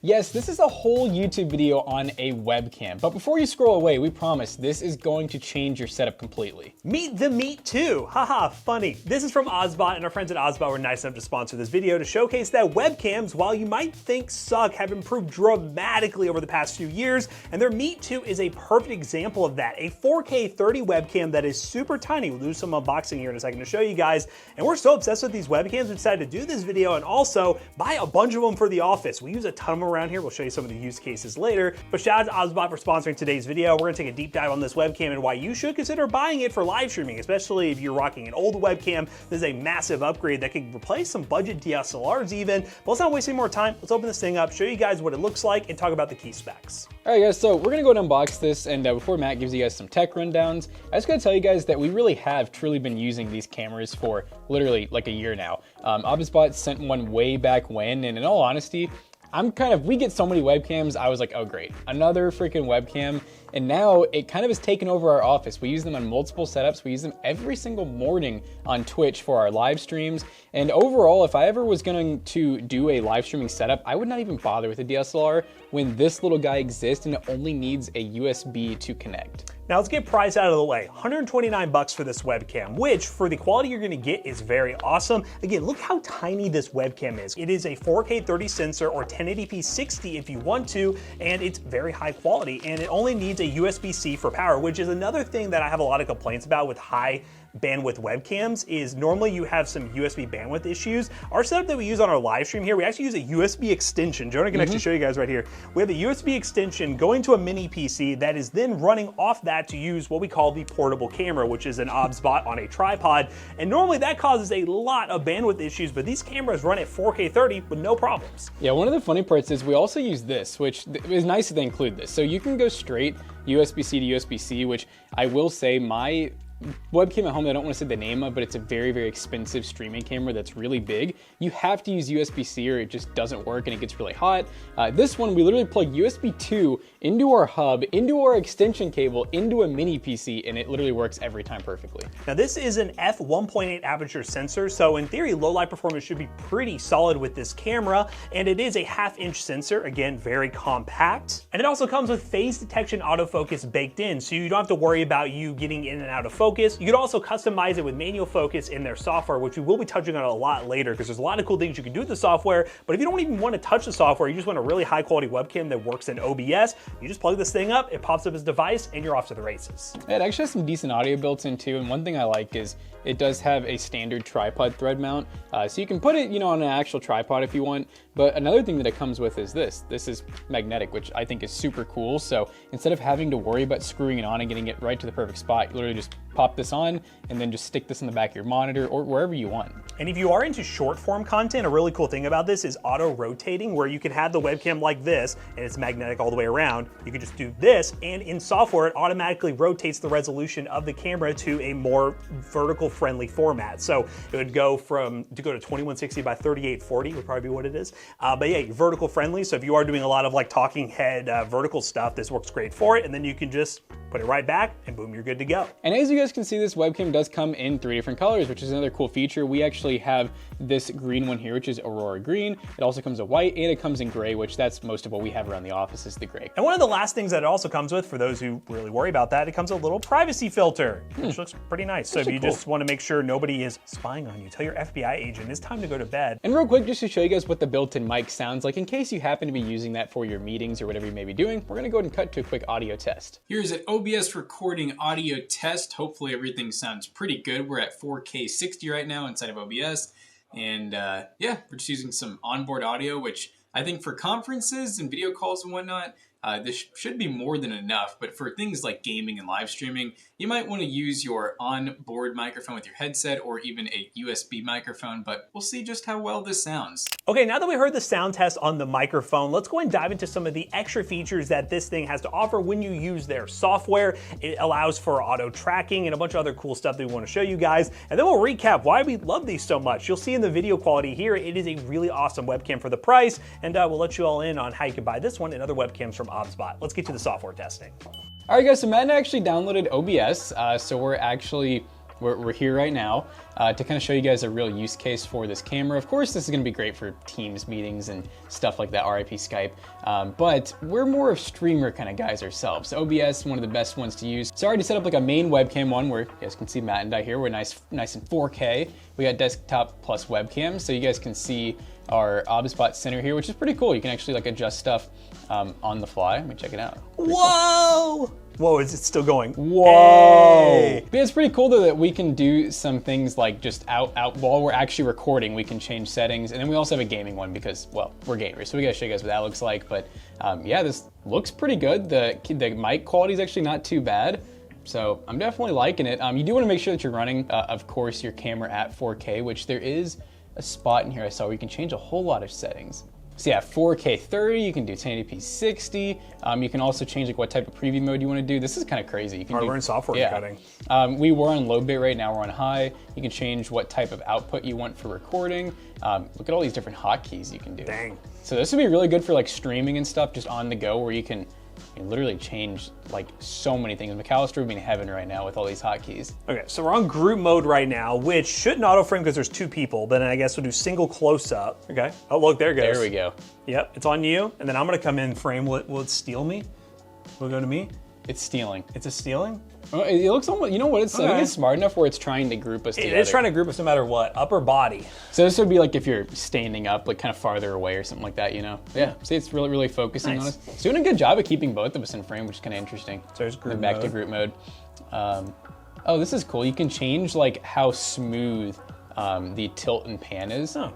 Yes, this is a whole YouTube video on a webcam, but before you scroll away, we promise this is going to change your setup completely. Meet the Meet 2. Haha, funny. This is from Obsbot, and our friends at Obsbot were nice enough to sponsor this video to showcase that webcams, while you might think suck, have improved dramatically over the past few years, and their Meet 2 is a perfect example of that. A 4K 30 webcam that is super tiny. We'll do some unboxing here in a second to show you guys, and we're so obsessed with these webcams, we decided to do this video and also buy a bunch of them for the office. We use a ton of them around here. We'll show you some of the use cases later, but shout out to Obsbot for sponsoring today's video. We're gonna take a deep dive on this webcam and why you should consider buying it for live streaming, especially if you're rocking an old webcam. This is a massive upgrade that could replace some budget DSLRs even, but let's not waste any more time. Let's open this thing up, show you guys what it looks like, and talk about the key specs. All right guys, so we're gonna go ahead and unbox this, and before Matt gives you guys some tech rundowns, I just gotta tell you guys that we really have truly been using these cameras for literally like a year now. Obsbot sent one way back when, and in all honesty, we get so many webcams, I was like, oh great, another freaking webcam. And now it kind of has taken over our office. We use them on multiple setups. We use them every single morning on Twitch for our live streams. And overall, if I ever was going to do a live streaming setup, I would not even bother with a DSLR when this little guy exists and it only needs a USB to connect. Now let's get price out of the way. 129 bucks for this webcam, which for the quality you're gonna get is very awesome. Again, look how tiny this webcam is. It is a 4K 30 sensor or 1080p 60 if you want to, and it's very high quality, and it only needs a USB-C for power, which is another thing that I have a lot of complaints about with high bandwidth webcams is normally you have some USB bandwidth issues. Our setup that we use on our live stream here, we actually use a USB extension. Jonah can actually show you guys right here. We have a USB extension going to a mini PC that is then running off that to use what we call the portable camera, which is an Obsbot on a tripod. And normally that causes a lot of bandwidth issues, but these cameras run at 4K 30 with no problems. Yeah, one of the funny parts is we also use this, which is nice that they include this. So you can go straight USB-C to USB-C, which I will say my webcam at home, I don't want to say the name of, but it's a very, very expensive streaming camera that's really big. You have to use USB-C or it just doesn't work and it gets really hot. This one, we literally plug USB 2 into our hub, into our extension cable, into a mini PC, and it literally works every time perfectly. Now this is an f1.8 aperture sensor, so in theory, low light performance should be pretty solid with this camera, and it is a 1/2 inch sensor, again, very compact. And it also comes with phase detection autofocus baked in, so you don't have to worry about you getting in and out of focus. You can also customize it with manual focus in their software, which we will be touching on a lot later because there's a lot of cool things you can do with the software. But if you don't even want to touch the software, you just want a really high quality webcam that works in OBS, you just plug this thing up, it pops up as a device, and you're off to the races. It actually has some decent audio built in too, and one thing I like is it does have a standard tripod thread mount, so you can put it, on an actual tripod if you want. But another thing that it comes with is this. This is magnetic, which I think is super cool. So instead of having to worry about screwing it on and getting it right to the perfect spot, you literally just pop this on and then just stick this in the back of your monitor or wherever you want. And if you are into short form content, a really cool thing about this is auto rotating, where you can have the webcam like this and it's magnetic all the way around. You can just do this, and in software, it automatically rotates the resolution of the camera to a more vertical friendly format. So it would go to 2160 by 3840 would probably be what it is. But yeah, you're vertical friendly. So if you are doing a lot of like talking head vertical stuff, this works great for it. And then you can just put it right back and boom, you're good to go. And as you guys can see, this webcam does come in 3 different colors, which is another cool feature. We actually have this green one here, which is Aurora Green. It also comes in white and it comes in gray, which that's most of what we have around the office is the gray. And one of the last things that it also comes with, for those who really worry about that, it comes with a little privacy filter, which looks pretty nice. So if you just want to make sure nobody is spying on you, tell your FBI agent it's time to go to bed. And real quick, just to show you guys what the built-in mic sounds like, in case you happen to be using that for your meetings or whatever you may be doing, we're gonna go ahead and cut to a quick audio test. Here's an OBS recording audio test. Hopefully everything sounds pretty good. We're at 4K 60 right now inside of OBS. And yeah, we're just using some onboard audio, which I think for conferences and video calls and whatnot, this should be more than enough. But for things like gaming and live streaming, you might want to use your onboard microphone with your headset or even a USB microphone, but we'll see just how well this sounds. Okay, now that we heard the sound test on the microphone, let's go and dive into some of the extra features that this thing has to offer when you use their software. It allows for auto tracking and a bunch of other cool stuff that we want to show you guys. And then we'll recap why we love these so much. You'll see in the video quality here, it is a really awesome webcam for the price. And we'll let you all in on how you can buy this one and other webcams from Obsbot. Let's get to the software testing. All right guys, so Matt and I actually downloaded OBS, so we're actually we're here right now to kind of show you guys a real use case for this camera. Of course, this is going to be great for Teams meetings and stuff like that, RIP Skype, but we're more of streamer kind of guys ourselves. OBS, one of the best ones to use. So I already set up like a main webcam one where you guys can see Matt and I here. We're nice in 4K. We got desktop plus webcam, so you guys can see our Obsbot center here, which is pretty cool. You can actually like adjust stuff on the fly. Let me check it out. Pretty Whoa! Cool. Whoa, is it still going? Whoa! Hey. But it's pretty cool though that we can do some things like just out while we're actually recording, we can change settings. And then we also have a gaming one because, well, we're gamers, so we gotta show you guys what that looks like. But yeah, this looks pretty good. The mic quality is actually not too bad. So I'm definitely liking it. You do wanna make sure that you're running, of course, your camera at 4K, which there is a spot in here I saw where you can change a whole lot of settings. So yeah, 4K 30, you can do 1080p 60. You can also change like what type of preview mode you want to do. This is kind of crazy. You can hardware and software encoding. We were on low bit right now, we're on high. You can change what type of output you want for recording. Look at all these different hotkeys you can do. Dang. So this would be really good for like streaming and stuff, just on the go, where you can literally change like so many things. McAllister would be in heaven right now with all these hotkeys. Okay, so we're on group mode right now, which shouldn't auto frame because there's 2 people, but then I guess we'll do single close up. Okay. Oh, look, there it goes. There we go. Yep, it's on you, and then I'm gonna come in frame. Will it steal me? Will it go to me? It's stealing. It's a stealing? It looks almost, you know what, I think it's smart enough where it's trying to group us together. It's trying to group us no matter what, upper body. So this would be like if you're standing up, like kind of farther away or something like that, you know? Yeah, see, it's really, really focusing on us. It's doing a good job of keeping both of us in frame, which is kind of interesting. So there's group back mode. to group mode. Oh, this is cool. You can change like how smooth the tilt and pan is. Oh.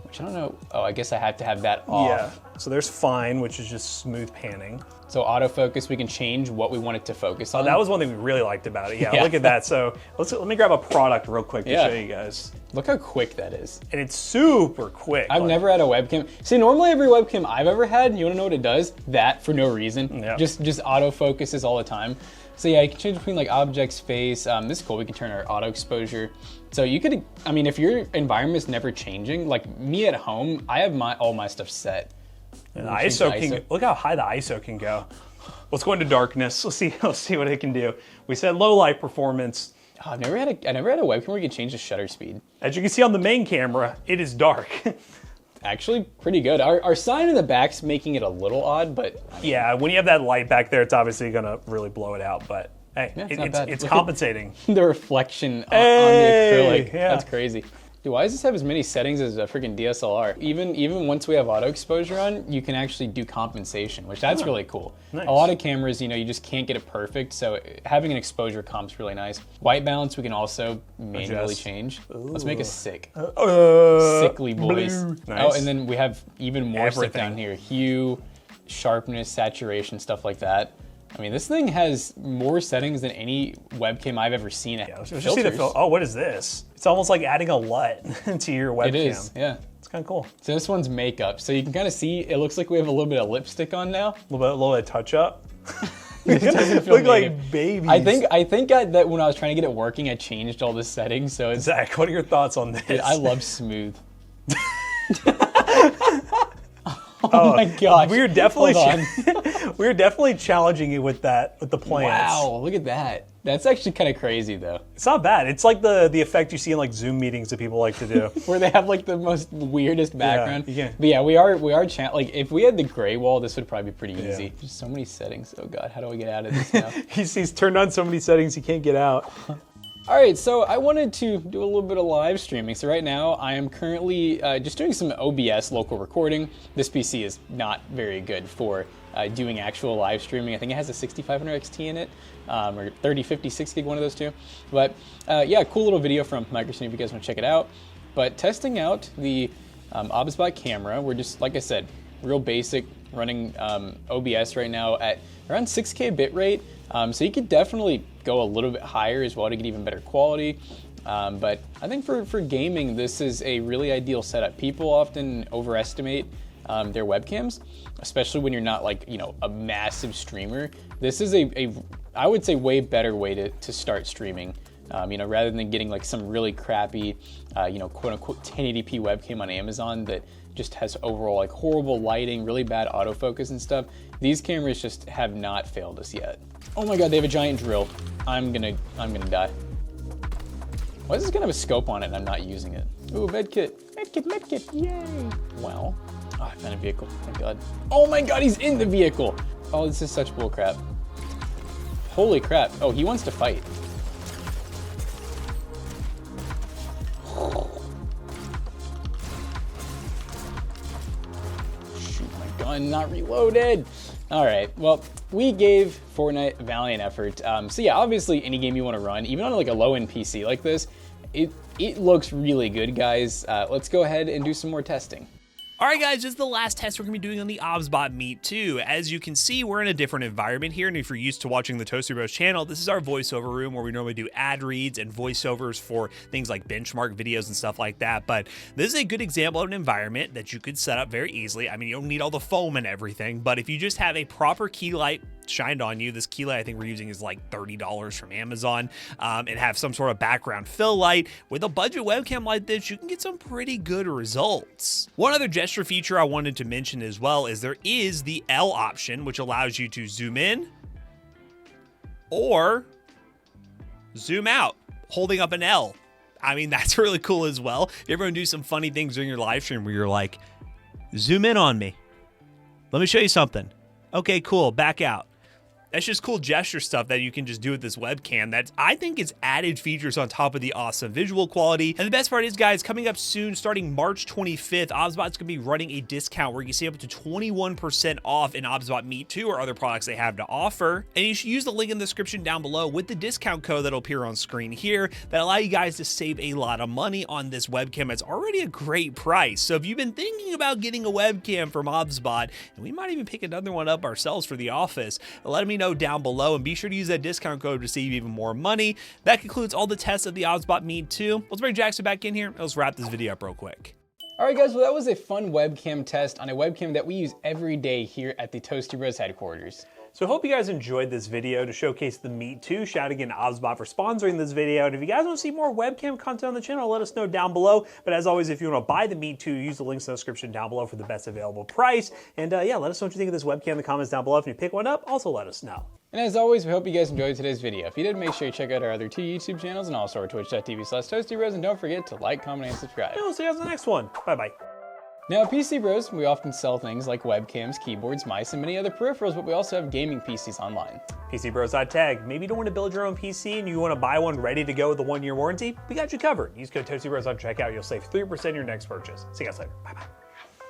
Which I don't know. Oh, I guess I have to have that off. Yeah, so there's fine, which is just smooth panning. So autofocus, we can change what we want it to focus on. Oh, that was one thing we really liked about it. Yeah, Yeah. look at that. So let me grab a product real quick to show you guys. Look how quick that is. And it's super quick. I've never had a webcam. See, normally every webcam I've ever had, you wanna know what it does? That for no reason. Yep. Just autofocuses all the time. So yeah, you can change between like objects, face. This is cool, we can turn our auto exposure. So you could, I mean, if your environment is never changing, like me at home, I have all my stuff set. And the ISO can, look how high the ISO can go. Let's go into darkness. Let's see what it can do. We said low light performance. Oh, I never had a webcam where you could change the shutter speed. As you can see on the main camera, it is dark. Actually, pretty good. Our sign in the back's making it a little odd, but yeah, when you have that light back there, it's obviously gonna really blow it out. But hey, yeah, it's compensating. The reflection on the acrylic, yeah. That's crazy. Dude, why does this have as many settings as a freaking DSLR? Even once we have auto exposure on, you can actually do compensation, which that's really cool. Nice. A lot of cameras, you just can't get it perfect, so having an exposure comp's really nice. White balance we can also manually change. Let's make us sick. Sickly boys. Nice. Oh, and then we have even more stuff Everything. down here. Hue, sharpness, saturation, stuff like that. I mean, this thing has more settings than any webcam I've ever seen. Yeah, let's just see the filter. Oh, what is this? It's almost like adding a LUT to your webcam. It is, yeah. It's kind of cool. So this one's makeup. So you can kind of see, it looks like we have a little bit of lipstick on now. A little bit of touch up. It doesn't feel Look native. like babies. I think that when I was trying to get it working, I changed all the settings. So it's, Zach, what are your thoughts on this? dude, I love smooth. Oh my gosh. We're definitely Hold on. we're definitely challenging you with the plants. Wow, look at that. That's actually kind of crazy though. It's not bad. It's like the effect you see in like Zoom meetings that people like to do. Where they have like the most weirdest background. Yeah. But yeah, we are like if we had the gray wall, this would probably be pretty easy. Just so many settings. Oh God, how do I get out of this now? He's turned on so many settings he can't get out. All right, so I wanted to do a little bit of live streaming. So right now I am currently just doing some OBS local recording. This PC is not very good for doing actual live streaming. I think it has a 6500 XT in it, or 3050, 6 gig, one of those two. But yeah, cool little video from Microsoft if you guys want to check it out. But testing out the Obsbot camera, we're just, like I said, real basic, running OBS right now at around 6K bitrate. So you could definitely go a little bit higher as well to get even better quality. But I think for gaming, this is a really ideal setup. People often overestimate their webcams, especially when you're not like, a massive streamer. This is I would say, way better way to start streaming. Rather than getting like some really crappy, quote unquote 1080p webcam on Amazon that just has overall like horrible lighting, really bad autofocus and stuff. These cameras just have not failed us yet. Oh my God, they have a giant drill. I'm gonna die. Why is this gonna have a scope on it and I'm not using it? Ooh, medkit, medkit, medkit, yay. Well, oh, I found a vehicle, thank God. Oh my God, he's in the vehicle. Oh, this is such bull crap. Holy crap. Oh, he wants to fight. Shoot, my gun not reloaded. All right, well, we gave Fortnite a valiant effort. So yeah, obviously any game you want to run, even on like a low-end PC like this, it looks really good, guys. Let's go ahead and do some more testing. All right, guys, this is the last test we're gonna be doing on the Obsbot Meet 2. As you can see, we're in a different environment here, and if you're used to watching the Toasty Bros channel, this is our voiceover room where we normally do ad reads and voiceovers for things like benchmark videos and stuff like that. But this is a good example of an environment that you could set up very easily. I mean, you don't need all the foam and everything, but if you just have a proper key light shined on you, this key light I think we're using is like $30 from Amazon, and have some sort of background fill light. With a budget webcam like this, you can get some pretty good results. One other gesture feature I wanted to mention as well is there is the L option, which allows you to zoom in or zoom out, holding up an L. I mean, that's really cool as well. You ever do some funny things during your live stream where you're like, zoom in on me. Let me show you something. Okay, cool, back out. That's just cool gesture stuff that you can just do with this webcam that I think is added features on top of the awesome visual quality. And the best part is, guys, coming up soon, starting March 25th, Obsbot's gonna be running a discount where you can save up to 21% off in Obsbot Meet 2 or other products they have to offer. And you should use the link in the description down below with the discount code that'll appear on screen here that allow you guys to save a lot of money on this webcam. It's already a great price. So if you've been thinking about getting a webcam from Obsbot, and we might even pick another one up ourselves for the office, let me know down below, and be sure to use that discount code to save even more money. That concludes all the tests of the Obsbot Meet 2. Let's bring Jackson back in here and let's wrap this video up real quick. All right, guys, well, that was a fun webcam test on a webcam that we use every day here at the Toasty Bros headquarters. So I hope you guys enjoyed this video to showcase the Meet 2. Shout again to Obsbot for sponsoring this video. And if you guys want to see more webcam content on the channel, let us know down below. But as always, if you want to buy the Meet 2, use the links in the description down below for the best available price. And yeah, let us know what you think of this webcam in the comments down below. If you pick one up, also let us know. And as always, we hope you guys enjoyed today's video. If you did, make sure you check out our other 2 YouTube channels and also our twitch.tv/ToastyBros. And don't forget to like, comment, and subscribe. And we'll see you guys in the next one. Bye-bye. Now at PC Bros, we often sell things like webcams, keyboards, mice, and many other peripherals, but we also have gaming PCs online. PCBros.tag. Maybe you don't want to build your own PC and you want to buy one ready to go with a 1-year warranty? We got you covered. Use code ToastyBros on checkout. You'll save 3% on your next purchase. See you guys later. Bye-bye.